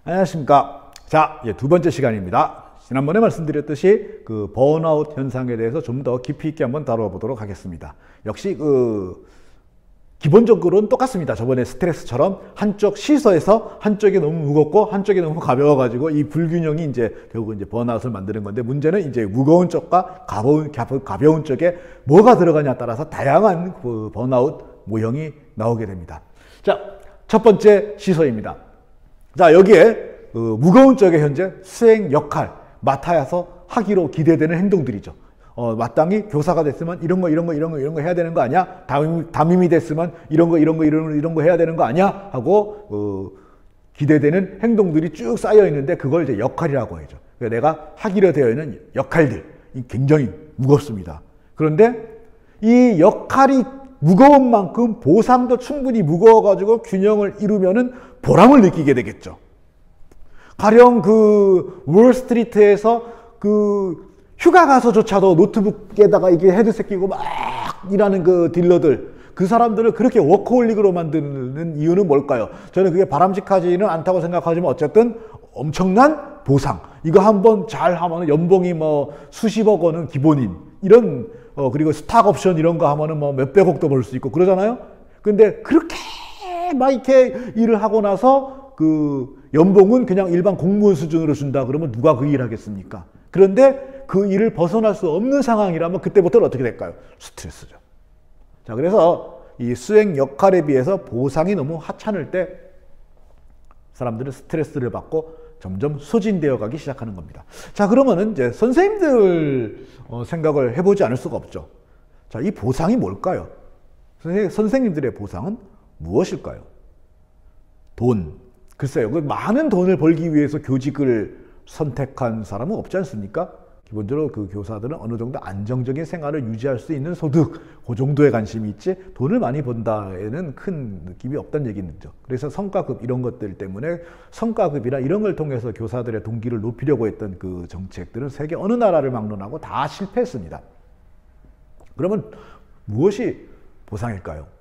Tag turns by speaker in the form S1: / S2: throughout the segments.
S1: 안녕하십니까. 자, 두 번째 시간입니다. 지난번에 말씀드렸듯이 그 번아웃 현상에 대해서 좀 더 깊이 있게 한번 다뤄보도록 하겠습니다. 역시 기본적으로는 똑같습니다. 저번에 스트레스처럼 한쪽 시서에서 한쪽이 너무 무겁고 한쪽이 너무 가벼워가지고 이 불균형이 이제 결국 이제 번아웃을 만드는 건데, 문제는 이제 무거운 쪽과 가벼운 쪽에 뭐가 들어가냐에 따라서 다양한 그 번아웃 모형이 나오게 됩니다. 자, 첫 번째 시서입니다. 자, 여기에 무거운 쪽에 현재 수행 역할 맡아서 하기로 기대되는 행동들이죠. 마땅히 교사가 됐으면 이런 거 해야 되는 거 아니야? 담임이 됐으면 이런 거 해야 되는 거 아니야? 하고 기대되는 행동들이 쭉 쌓여 있는데, 그걸 이제 역할이라고 하죠. 내가 하기로 되어 있는 역할들이 굉장히 무겁습니다. 그런데 이 역할이 무거운 만큼 보상도 충분히 무거워가지고 균형을 이루면은 보람을 느끼게 되겠죠. 가령 그 월스트리트에서 그 휴가 가서조차도 노트북에다가 이게 헤드셋 끼고 막 일하는 그 딜러들, 그 사람들을 그렇게 워커홀릭으로 만드는 이유는 뭘까요? 저는 그게 바람직하지는 않다고 생각하지만 어쨌든 엄청난 보상. 이거 한번 잘 하면 연봉이 뭐 수십억 원은 기본인 이런 그리고 스탁 옵션 이런 거 하면은 뭐 몇백억도 벌 수 있고 그러잖아요. 근데 그렇게 막 이렇게 일을 하고 나서 그 연봉은 그냥 일반 공무원 수준으로 준다 그러면 누가 그 일 하겠습니까? 그런데 그 일을 벗어날 수 없는 상황이라면 그때부터는 어떻게 될까요? 스트레스죠. 자, 그래서 이 수행 역할에 비해서 보상이 너무 하찮을 때 사람들은 스트레스를 받고 점점 소진되어 가기 시작하는 겁니다. 자, 그러면은 이제 선생님들 생각을 해보지 않을 수가 없죠. 자, 이 보상이 뭘까요? 선생님들의 보상은 무엇일까요? 돈. 글쎄요, 그 많은 돈을 벌기 위해서 교직을 선택한 사람은 없지 않습니까? 기본적으로 그 교사들은 어느 정도 안정적인 생활을 유지할 수 있는 소득, 그 정도에 관심이 있지 돈을 많이 번다에는 큰 느낌이 없다는 얘기죠. 그래서 성과급 이런 것들 때문에 성과급이나 이런 걸 통해서 교사들의 동기를 높이려고 했던 그 정책들은 세계 어느 나라를 막론하고 다 실패했습니다. 그러면 무엇이 보상일까요?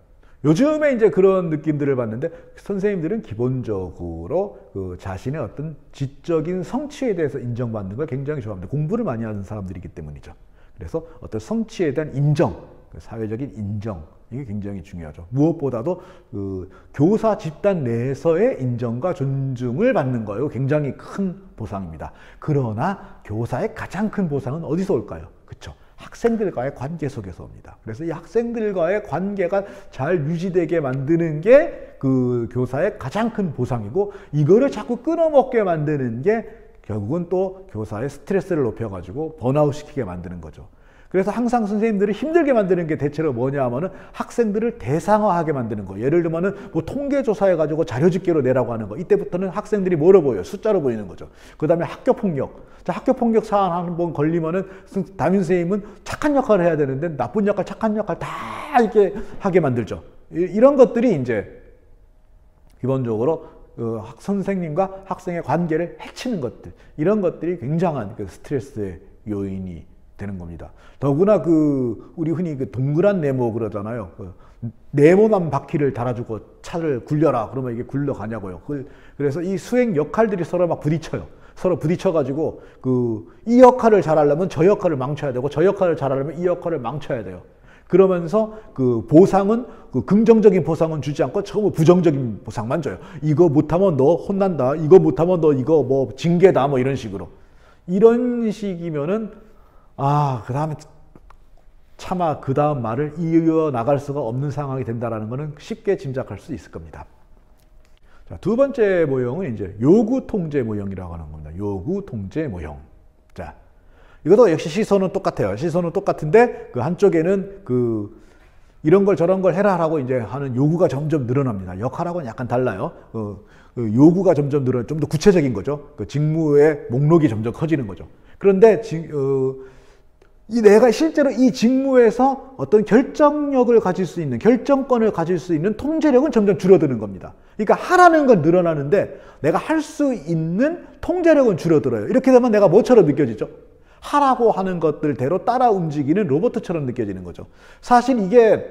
S1: 요즘에 이제 그런 느낌들을 봤는데, 선생님들은 기본적으로 그 자신의 어떤 지적인 성취에 대해서 인정받는 걸 굉장히 좋아합니다. 공부를 많이 하는 사람들이기 때문이죠. 그래서 어떤 성취에 대한 인정, 사회적인 인정, 이게 굉장히 중요하죠. 무엇보다도 그 교사 집단 내에서의 인정과 존중을 받는 거예요. 굉장히 큰 보상입니다. 그러나 교사의 가장 큰 보상은 어디서 올까요? 그렇죠. 학생들과의 관계 속에서 옵니다. 그래서 이 학생들과의 관계가 잘 유지되게 만드는 게 그 교사의 가장 큰 보상이고, 이거를 자꾸 끊어먹게 만드는 게 결국은 또 교사의 스트레스를 높여가지고 번아웃 시키게 만드는 거죠. 그래서 항상 선생님들을 힘들게 만드는 게 대체로 뭐냐 하면은 학생들을 대상화하게 만드는 거. 예를 들면은 뭐 통계조사해가지고 자료집계로 내라고 하는 거. 이때부터는 학생들이 뭐로 보여요? 숫자로 보이는 거죠. 그 다음에 학교폭력. 자, 학교폭력 사안 한번 걸리면은 담임 선생님은 착한 역할을 해야 되는데 나쁜 역할, 착한 역할 다 이렇게 하게 만들죠. 이런 것들이 이제 기본적으로 선생님과 학생의 관계를 해치는 것들. 이런 것들이 굉장한 그 스트레스의 요인이 되는 겁니다. 더구나 우리 흔히 동그란 네모 그러잖아요. 네모난 바퀴를 달아주고 차를 굴려라 그러면 이게 굴러가냐고요. 그래서 이 수행 역할들이 서로 막 부딪혀요. 서로 부딪혀가지고 이 역할을 잘하려면 저 역할을 망쳐야 되고, 저 역할을 잘하려면 이 역할을 망쳐야 돼요. 그러면서 그 보상은 긍정적인 보상은 주지 않고 전부 부정적인 보상만 줘요. 이거 못하면 너 혼난다. 이거 못하면 너 이거 뭐 징계다. 뭐 이런 식으로. 이런 식이면은 그 다음에 차마 그 다음 말을 이어나갈 수가 없는 상황이 된다는 것은 쉽게 짐작할 수 있을 겁니다. 자, 두 번째 모형은 이제 요구 통제 모형이라고 하는 겁니다. 요구 통제 모형. 자, 이것도 역시 시선은 똑같아요. 시선은 똑같은데 그 한쪽에는 이런 걸 저런 걸 해라라고 이제 하는 요구가 점점 늘어납니다. 역할하고는 약간 달라요. 요구가 점점 늘어나요. 좀 더 구체적인 거죠. 그 직무의 목록이 점점 커지는 거죠. 그런데 내가 실제로 이 직무에서 어떤 결정력을 가질 수 있는, 결정권을 가질 수 있는 통제력은 점점 줄어드는 겁니다. 그러니까 하라는 건 늘어나는데 내가 할 수 있는 통제력은 줄어들어요. 이렇게 되면 내가 뭐처럼 느껴지죠? 하라고 하는 것들대로 따라 움직이는 로봇처럼 느껴지는 거죠. 사실 이게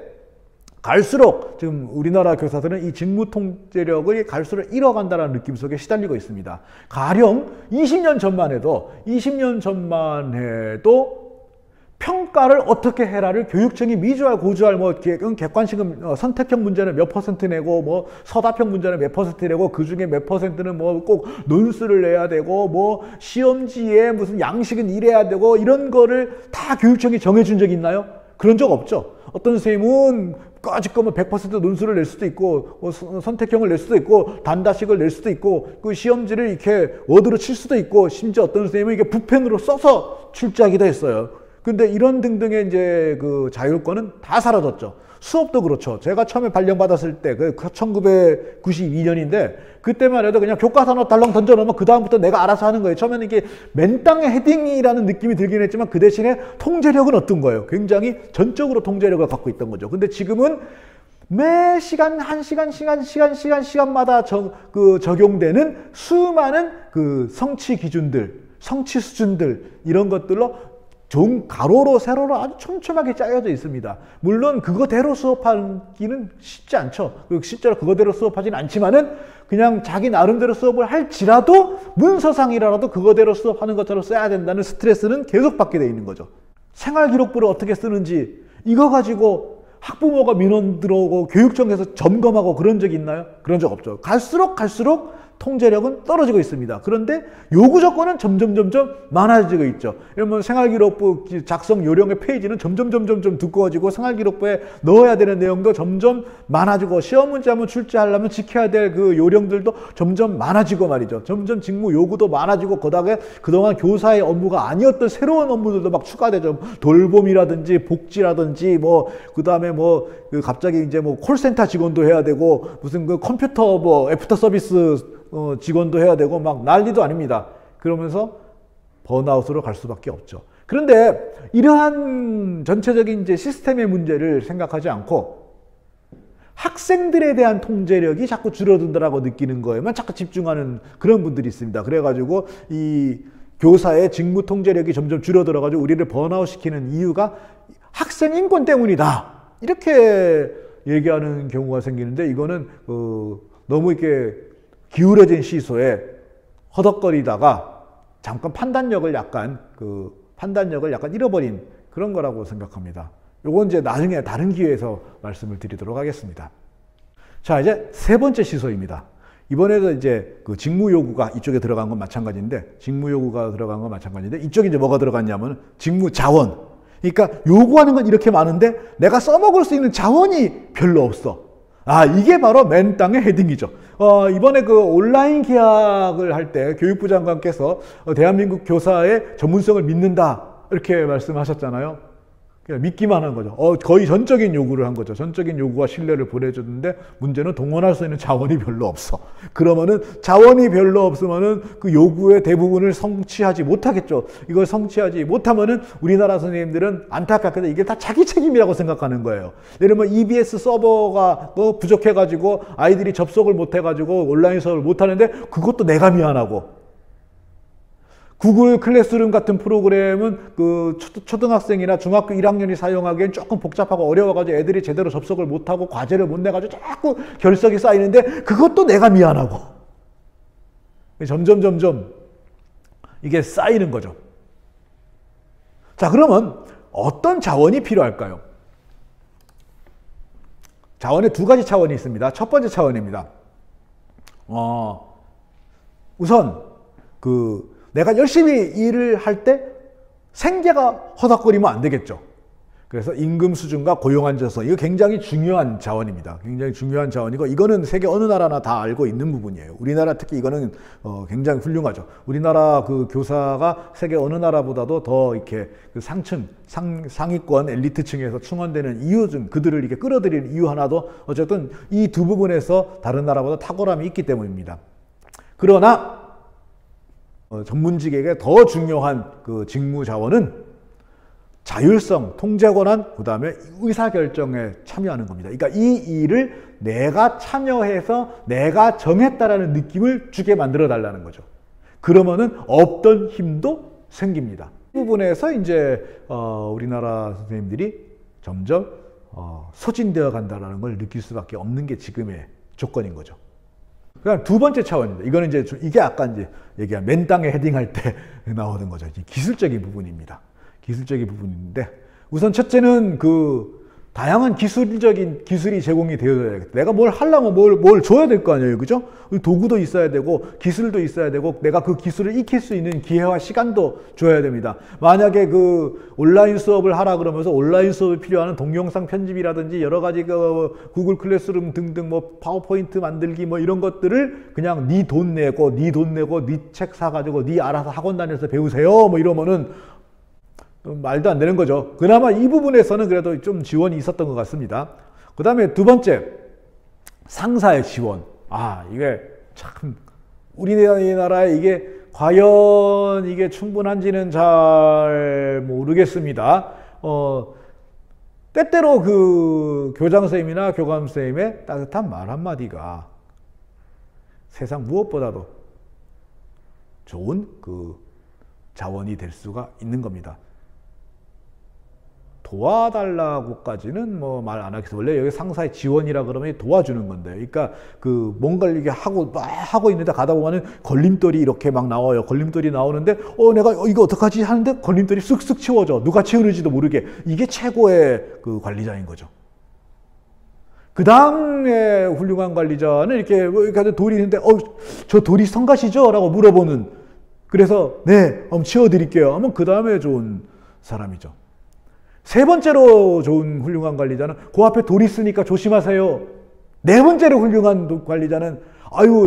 S1: 갈수록 지금 우리나라 교사들은 이 직무 통제력을 갈수록 잃어간다는 느낌 속에 시달리고 있습니다. 가령 20년 전만 해도 평가를 어떻게 해라를 교육청이 미주알 고주알 뭐 객관식은 선택형 문제는 몇 퍼센트 내고 뭐 서답형 문제는 몇 퍼센트 내고 그 중에 몇 퍼센트는 뭐 꼭 논술을 내야 되고 뭐 시험지에 무슨 양식은 이래야 되고 이런 거를 다 교육청이 정해준 적이 있나요? 그런 적 없죠. 어떤 선생님은 까짓 거면 100% 논술을 낼 수도 있고 선택형을 낼 수도 있고 단다식을 낼 수도 있고 그 시험지를 이렇게 워드로 칠 수도 있고 심지어 어떤 선생님은 이게 붓펜으로 써서 출제하기도 했어요. 근데 이런 등등의 이제 그 자율권은 다 사라졌죠. 수업도 그렇죠. 제가 처음에 발령받았을 때, 그 1992년인데, 그때만 해도 그냥 교과서 하나 달랑 던져놓으면 그다음부터 내가 알아서 하는 거예요. 처음에는 이게 맨땅에 헤딩이라는 느낌이 들긴 했지만 그 대신에 통제력은 어떤 거예요? 굉장히 전적으로 통제력을 갖고 있던 거죠. 근데 지금은 매 시간, 한 시간마다 적용되는 수많은 그 성취 기준들, 성취 수준들, 이런 것들로 가로로 세로로 아주 촘촘하게 짜여져 있습니다. 물론 그거대로 수업하기는 쉽지 않죠. 실제로 그거대로 수업하지는 않지만은 그냥 자기 나름대로 수업을 할지라도 문서상이라도 그거대로 수업하는 것처럼 써야 된다는 스트레스는 계속 받게 돼 있는 거죠. 생활기록부를 어떻게 쓰는지 이거 가지고 학부모가 민원 들어오고 교육청에서 점검하고 그런 적이 있나요? 그런 적 없죠. 갈수록 통제력은 떨어지고 있습니다. 그런데 요구 조건은 점점 많아지고 있죠. 이러면 생활기록부 작성 요령의 페이지는 점점 두꺼워지고 생활기록부에 넣어야 되는 내용도 점점 많아지고 시험 문제 한번 출제하려면 지켜야 될 그 요령들도 점점 많아지고 말이죠. 점점 직무 요구도 많아지고 그동안 교사의 업무가 아니었던 새로운 업무들도 막 추가되죠. 돌봄이라든지 복지라든지 뭐 그다음에 뭐 갑자기 이제 뭐 콜센터 직원도 해야 되고 무슨 그 컴퓨터 뭐 애프터 서비스 직원도 해야 되고 막 난리도 아닙니다. 그러면서 번아웃으로 갈 수밖에 없죠. 그런데 이러한 전체적인 이제 시스템의 문제를 생각하지 않고 학생들에 대한 통제력이 자꾸 줄어든다라고 느끼는 거에만 자꾸 집중하는 그런 분들이 있습니다. 그래가지고 이 교사의 직무 통제력이 점점 줄어들어가지고 우리를 번아웃 시키는 이유가 학생 인권 때문이다. 이렇게 얘기하는 경우가 생기는데 이거는 너무 이렇게 기울어진 시소에 허덕거리다가 잠깐 판단력을 약간 잃어버린 그런 거라고 생각합니다. 요건 이제 나중에 다른 기회에서 말씀을 드리도록 하겠습니다. 자, 이제 세 번째 시소입니다. 이번에도 이제 그 직무 요구가 이쪽에 들어간 건 마찬가지인데, 이쪽에 이제 뭐가 들어갔냐면 직무 자원. 그러니까 요구하는 건 이렇게 많은데 내가 써먹을 수 있는 자원이 별로 없어. 이게 바로 맨 땅의 헤딩이죠. 이번에 그 온라인 계약을 할 때 교육부 장관께서 대한민국 교사의 전문성을 믿는다 이렇게 말씀하셨잖아요. 그냥 믿기만 하는 거죠. 거의 전적인 요구를 한 거죠. 전적인 요구와 신뢰를 보내줬는데 문제는 동원할 수 있는 자원이 별로 없어. 그러면은 자원이 별로 없으면은 그 요구의 대부분을 성취하지 못하겠죠. 이걸 성취하지 못하면은 우리나라 선생님들은 안타깝게도 이게 다 자기 책임이라고 생각하는 거예요. 예를 들면 EBS 서버가 부족해가지고 아이들이 접속을 못해가지고 온라인 수업을 못하는데 그것도 내가 미안하고, 구글 클래스룸 같은 프로그램은 그 초등학생이나 중학교 1학년이 사용하기엔 조금 복잡하고 어려워가지고 애들이 제대로 접속을 못하고 과제를 못 내가지고 자꾸 결석이 쌓이는데 그것도 내가 미안하고, 점점 이게 쌓이는 거죠. 자, 그러면 어떤 자원이 필요할까요? 자원에 두 가지 차원이 있습니다. 첫 번째 차원입니다. 우선 내가 열심히 일을 할 때 생계가 허덕거리면 안 되겠죠. 그래서 임금 수준과 고용 안정성, 이거 굉장히 중요한 자원입니다. 굉장히 중요한 자원이고 이거는 세계 어느 나라나 다 알고 있는 부분이에요. 우리나라 특히 이거는 굉장히 훌륭하죠. 우리나라 그 교사가 세계 어느 나라보다도 더 이렇게 그 상위권 엘리트층에서 충원되는 이유 중, 그들을 이렇게 끌어들이는 이유 하나도 어쨌든 이 두 부분에서 다른 나라보다 탁월함이 있기 때문입니다. 그러나 전문직에게 더 중요한 그 직무 자원은 자율성, 통제 권한, 그 다음에 의사결정에 참여하는 겁니다. 그러니까 이 일을 내가 참여해서 내가 정했다라는 느낌을 주게 만들어 달라는 거죠. 그러면은 없던 힘도 생깁니다. 이 부분에서 이제 우리나라 선생님들이 점점 소진되어 간다는 걸 느낄 수밖에 없는 게 지금의 조건인 거죠. 그다음 두 번째 차원입니다. 이거는 이제 이게 아까 이제 얘기한 맨 땅에 헤딩할 때 나오는 거죠. 기술적인 부분입니다. 기술적인 부분인데 우선 첫째는 다양한 기술이 제공이 되어야겠다. 내가 뭘 하려면 뭘 줘야 될 거 아니에요. 그죠? 도구도 있어야 되고, 기술도 있어야 되고, 내가 그 기술을 익힐 수 있는 기회와 시간도 줘야 됩니다. 만약에 온라인 수업을 하라 그러면서 온라인 수업에 필요한 동영상 편집이라든지 여러 가지 구글 클래스룸 등등 파워포인트 만들기 이런 것들을 그냥 네 돈 내고 네 책 사가지고 네 알아서 학원 다녀서 배우세요. 이러면은 말도 안 되는 거죠. 그나마 이 부분에서는 그래도 좀 지원이 있었던 것 같습니다. 그 다음에 두 번째, 상사의 지원. 이게 참, 우리나라에 이게 과연 이게 충분한지는 잘 모르겠습니다. 때때로 교장선생님이나 교감선생님의 따뜻한 말 한마디가 세상 무엇보다도 좋은 자원이 될 수가 있는 겁니다. 도와달라고까지는 말 안 하겠어요. 원래 여기 상사의 지원이라 그러면 도와주는 건데, 그러니까 뭔가를 이게 하고 있는데 가다 보면은 걸림돌이 이렇게 막 나와요. 걸림돌이 나오는데 내가 이거 어떡하지 하는데 걸림돌이 쓱쓱 치워져. 누가 치우는지도 모르게. 이게 최고의 관리자인 거죠. 그 다음에 훌륭한 관리자는 이렇게 돌이 있는데 저 돌이 성가시죠? 라고 물어보는. 그래서 네, 치워드릴게요 하면 그 다음에 좋은 사람이죠. 세 번째로 좋은 훌륭한 관리자는 그 앞에 돌이 있으니까 조심하세요. 네 번째로 훌륭한 관리자는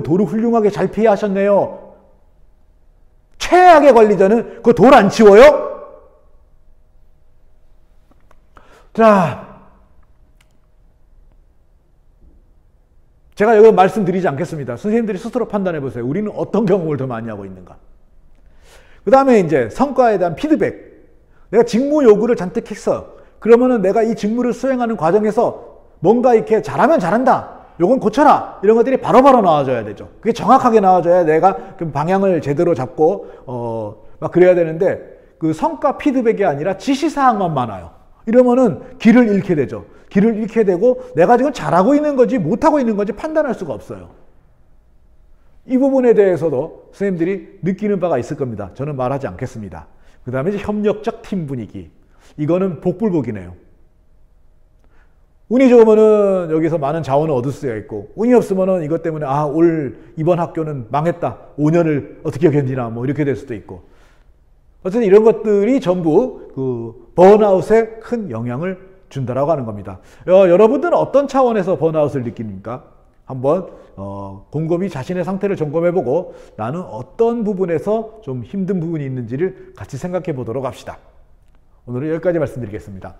S1: 돌을 훌륭하게 잘 피하셨네요. 최악의 관리자는 그 돌 안 치워요? 자, 제가 여기 말씀드리지 않겠습니다. 선생님들이 스스로 판단해 보세요. 우리는 어떤 경험을 더 많이 하고 있는가. 그 다음에 이제 성과에 대한 피드백. 내가 직무 요구를 잔뜩 했어. 그러면은 내가 이 직무를 수행하는 과정에서 뭔가 이렇게 잘하면 잘한다. 요건 고쳐라. 이런 것들이 바로바로 나와줘야 되죠. 그게 정확하게 나와줘야 내가 방향을 제대로 잡고, 막 그래야 되는데, 성과 피드백이 아니라 지시사항만 많아요. 이러면은 길을 잃게 되죠. 길을 잃게 되고, 내가 지금 잘하고 있는 건지 못하고 있는 건지 판단할 수가 없어요. 이 부분에 대해서도 선생님들이 느끼는 바가 있을 겁니다. 저는 말하지 않겠습니다. 그 다음에 이제 협력적 팀 분위기. 이거는 복불복이네요. 운이 좋으면은 여기서 많은 자원을 얻을 수가 있고, 운이 없으면은 이것 때문에 이번 학교는 망했다. 5년을 어떻게 견디나 이렇게 될 수도 있고. 어쨌든 이런 것들이 전부 번아웃에 큰 영향을 준다라고 하는 겁니다. 여러분들은 어떤 차원에서 번아웃을 느낍니까? 한번 곰곰이 자신의 상태를 점검해보고 나는 어떤 부분에서 좀 힘든 부분이 있는지를 같이 생각해 보도록 합시다. 오늘은 여기까지 말씀드리겠습니다.